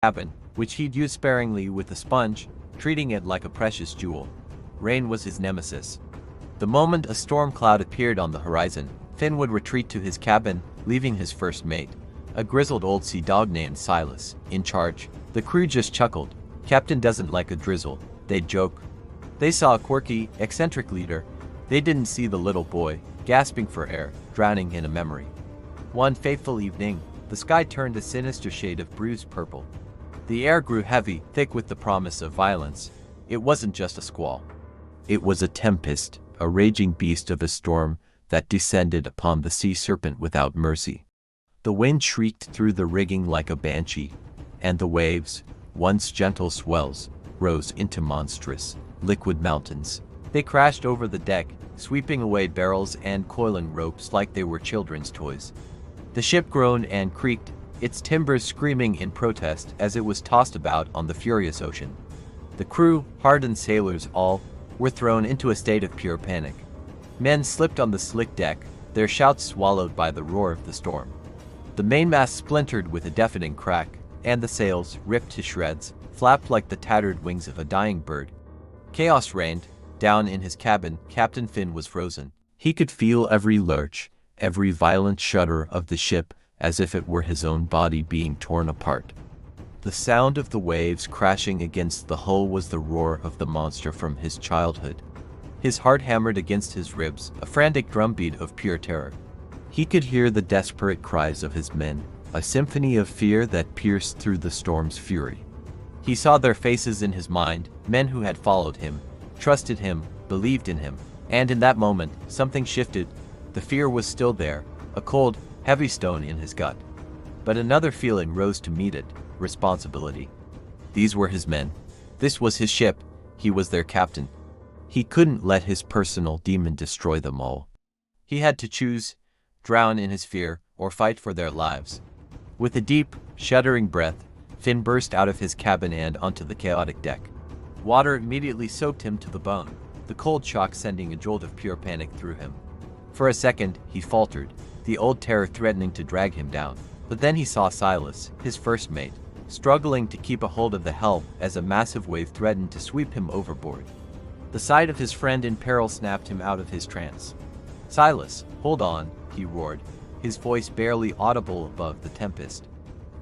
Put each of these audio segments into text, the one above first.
cabin, which he'd used sparingly with a sponge, treating it like a precious jewel. Rain was his nemesis. The moment a storm cloud appeared on the horizon, Finn would retreat to his cabin, leaving his first mate, a grizzled old sea dog named Silas, in charge. The crew just chuckled. Captain doesn't like a drizzle, they'd joke. They saw a quirky, eccentric leader. They didn't see the little boy, gasping for air, drowning in a memory. One fateful evening, the sky turned a sinister shade of bruised purple. The air grew heavy, thick with the promise of violence. It wasn't just a squall. It was a tempest, a raging beast of a storm that descended upon the sea serpent without mercy. The wind shrieked through the rigging like a banshee, and the waves, once gentle swells, rose into monstrous, liquid mountains. They crashed over the deck, sweeping away barrels and coiling ropes like they were children's toys. The ship groaned and creaked, its timbers screaming in protest as it was tossed about on the furious ocean. The crew, hardened sailors all, were thrown into a state of pure panic. Men slipped on the slick deck, their shouts swallowed by the roar of the storm. The mainmast splintered with a deafening crack, and the sails, ripped to shreds, flapped like the tattered wings of a dying bird. Chaos reigned. Down in his cabin, Captain Finn was frozen. He could feel every lurch, every violent shudder of the ship, as if it were his own body being torn apart. The sound of the waves crashing against the hull was the roar of the monster from his childhood. His heart hammered against his ribs, a frantic drumbeat of pure terror. He could hear the desperate cries of his men, a symphony of fear that pierced through the storm's fury. He saw their faces in his mind, men who had followed him, trusted him, believed in him, and in that moment, something shifted. The fear was still there, a cold, heavy stone in his gut. But another feeling rose to meet it: responsibility. These were his men. This was his ship. He was their captain. He couldn't let his personal demon destroy them all. He had to choose: drown in his fear, or fight for their lives. With a deep, shuddering breath, Finn burst out of his cabin and onto the chaotic deck. Water immediately soaked him to the bone, the cold shock sending a jolt of pure panic through him. For a second, he faltered, the old terror threatening to drag him down. But then he saw Silas, his first mate, struggling to keep a hold of the helm as a massive wave threatened to sweep him overboard. The sight of his friend in peril snapped him out of his trance. "Silas, hold on," he roared, his voice barely audible above the tempest.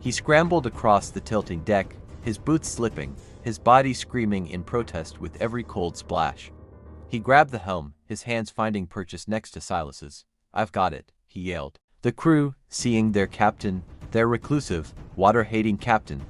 He scrambled across the tilting deck, his boots slipping, his body screaming in protest with every cold splash. He grabbed the helm, his hands finding purchase next to Silas's. "I've got it," he yelled. The crew, seeing their captain, their reclusive, water-hating captain,